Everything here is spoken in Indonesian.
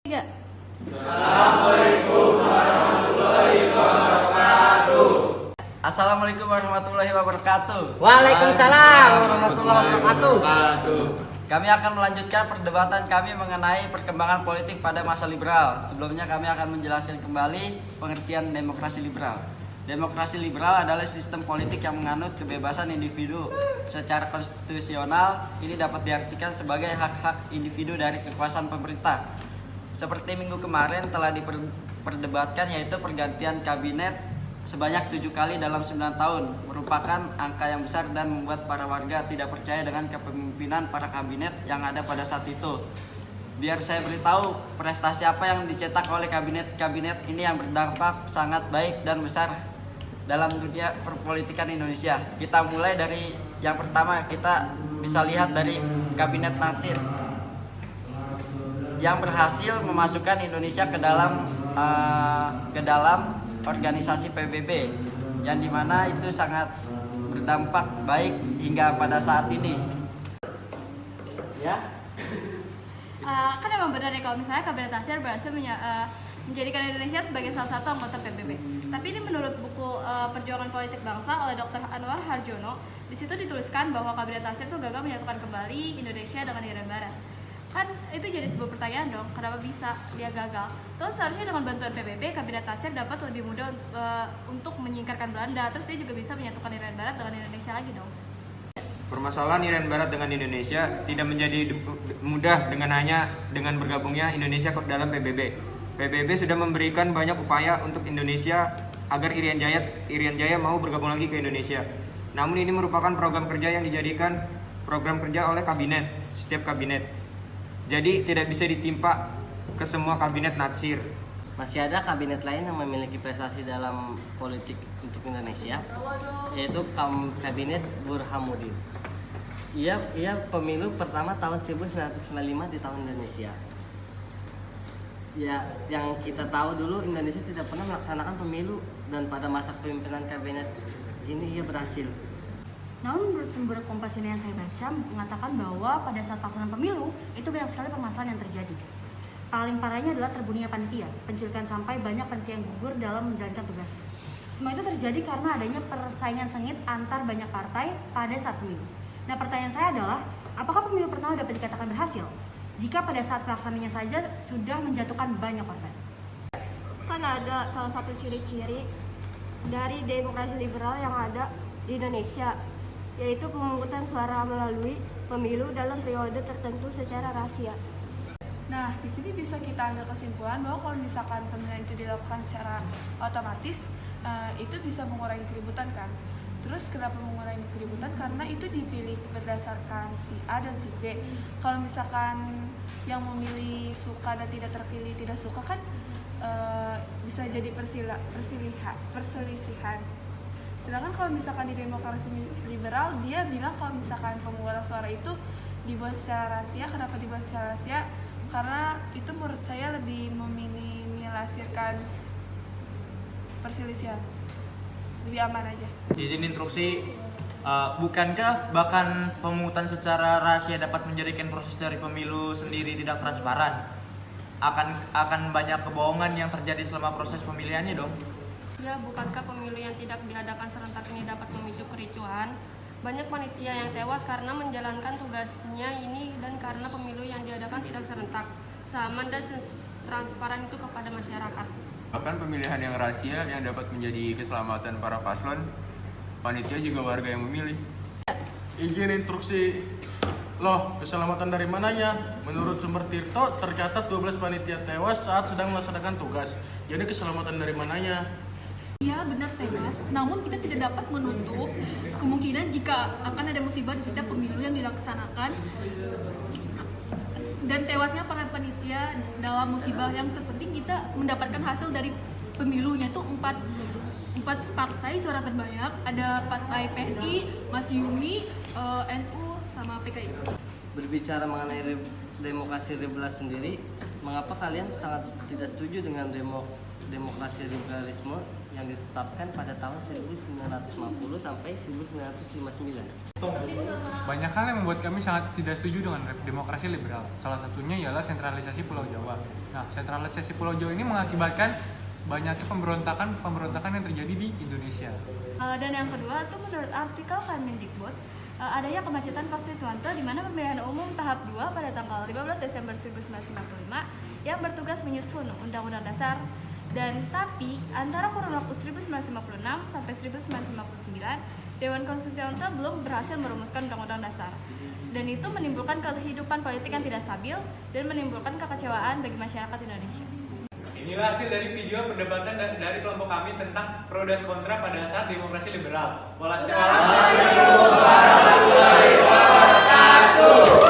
Tiga. Assalamualaikum warahmatullahi wabarakatuh. Waalaikumsalam warahmatullahi wabarakatuh. Kami akan melanjutkan perdebatan kami mengenai perkembangan politik pada masa liberal. Sebelumnya kami akan menjelaskan kembali pengertian demokrasi liberal. Demokrasi liberal adalah sistem politik yang menganut kebebasan individu secara konstitusional. Ini dapat diartikan sebagai hak-hak individu dari kekuasaan pemerintah. Seperti minggu kemarin telah diperdebatkan, yaitu pergantian kabinet sebanyak 7 kali dalam 9 tahun merupakan angka yang besar dan membuat para warga tidak percaya dengan kepemimpinan para kabinet yang ada pada saat itu. Biar saya beritahu prestasi apa yang dicetak oleh kabinet-kabinet ini yang berdampak sangat baik dan besar dalam dunia perpolitikan Indonesia. Kita mulai dari yang pertama, kita bisa lihat dari kabinet Natsir yang berhasil memasukkan Indonesia ke dalam organisasi PBB, yang dimana itu sangat berdampak baik hingga pada saat ini. Ya. Kan emang benar ya kalau misalnya kabinet Natsir berhasil menjadikan Indonesia sebagai salah satu anggota PBB. Tapi ini menurut buku Perjuangan Politik Bangsa oleh Dr. Anwar Harjono, di situ dituliskan bahwa kabinet Natsir itu gagal menyatukan kembali Indonesia dengan Irian Barat. Kan itu jadi sebuah pertanyaan dong, kenapa bisa dia gagal? Terus seharusnya dengan bantuan PBB, kabinet Natsir dapat lebih mudah untuk menyingkirkan Belanda. Terus dia juga bisa menyatukan Irian Barat dengan Indonesia lagi dong. Permasalahan Irian Barat dengan Indonesia tidak menjadi mudah dengan bergabungnya Indonesia ke dalam PBB. PBB sudah memberikan banyak upaya untuk Indonesia agar Irian Jaya mau bergabung lagi ke Indonesia. Namun ini merupakan program kerja yang dijadikan program kerja oleh setiap kabinet. Jadi tidak bisa ditimpa ke semua kabinet Natsir. Masih ada kabinet lain yang memiliki prestasi dalam politik untuk Indonesia, yaitu kabinet Burhanuddin. Ia pemilu pertama tahun 1995 di tahun Indonesia. Ya, yang kita tahu dulu Indonesia tidak pernah melaksanakan pemilu, dan pada masa kepemimpinan kabinet ini ia berhasil. Namun menurut sumber Kompas ini yang saya baca mengatakan bahwa pada saat pelaksanaan pemilu itu banyak sekali permasalahan yang terjadi. Paling parahnya adalah terbunuhnya panitia, penculikan sampai banyak panitia yang gugur dalam menjalankan tugasnya. Semua itu terjadi karena adanya persaingan sengit antar banyak partai pada saat pemilu. Nah, pertanyaan saya adalah, apakah pemilu pertama dapat dikatakan berhasil jika pada saat pelaksananya saja sudah menjatuhkan banyak korban? Kan ada salah satu ciri-ciri dari demokrasi liberal yang ada di Indonesia, yaitu pemungutan suara melalui pemilu dalam periode tertentu secara rahasia. Nah, di sini bisa kita ambil kesimpulan bahwa kalau misalkan pemilihan itu dilakukan secara otomatis, itu bisa mengurangi keributan kan. Terus kenapa mengurangi keributan? Karena itu dipilih berdasarkan si A dan si B. Kalau misalkan yang memilih suka dan tidak terpilih tidak suka kan bisa jadi perselisihan. Sedangkan kalau misalkan di demokrasi liberal, dia bilang kalau misalkan pemungutan suara itu dibuat secara rahasia. Kenapa dibuat secara rahasia? Karena itu menurut saya lebih meminimalisirkan perselisihan, lebih aman aja. Izin instruksi, bukankah bahkan pemungutan secara rahasia dapat menjadikan proses dari pemilu sendiri tidak transparan? Akan banyak kebohongan yang terjadi selama proses pemilihannya dong. Ya, bukankah pemilu yang tidak diadakan serentak ini dapat memicu kericuhan? Banyak panitia yang tewas karena menjalankan tugasnya ini, dan karena pemilu yang diadakan tidak serentak, aman dan transparan itu kepada masyarakat. Bahkan pemilihan yang rahasia yang dapat menjadi keselamatan para paslon, panitia juga warga yang memilih. Izin instruksi. Loh, keselamatan dari mananya? Menurut sumber Tirto, tercatat 12 panitia tewas saat sedang melaksanakan tugas. Jadi keselamatan dari mananya? Ya, benar tewas, namun kita tidak dapat menutup kemungkinan jika akan ada musibah di setiap pemilu yang dilaksanakan dan tewasnya para panitia dalam musibah yang terpenting kita mendapatkan hasil dari pemilunya itu empat partai suara terbanyak, ada partai PNI, Mas Yumi, NU, sama PKI. Berbicara mengenai demokrasi liberal sendiri, mengapa kalian sangat tidak setuju dengan demokrasi liberalisme yang ditetapkan pada tahun 1950 sampai 1959. Banyak hal yang membuat kami sangat tidak setuju dengan demokrasi liberal. Salah satunya ialah sentralisasi Pulau Jawa. Nah, sentralisasi Pulau Jawa ini mengakibatkan banyaknya pemberontakan yang terjadi di Indonesia. Dan yang kedua itu menurut artikel Kemendikbud, adanya kemacetan konstituante di mana pemilihan umum tahap 2 pada tanggal 15 Desember 1955 yang bertugas menyusun Undang-Undang Dasar, dan tapi antara kurun waktu 1956 sampai 1959 Dewan Konstituante belum berhasil merumuskan Undang-Undang Dasar, dan itu menimbulkan kehidupan politik yang tidak stabil dan menimbulkan kekecewaan bagi masyarakat Indonesia. Inilah hasil dari video perdebatan dari kelompok kami tentang pro dan kontra pada saat demokrasi liberal. Wassalamualaikum warahmatullahi wabarakatuh.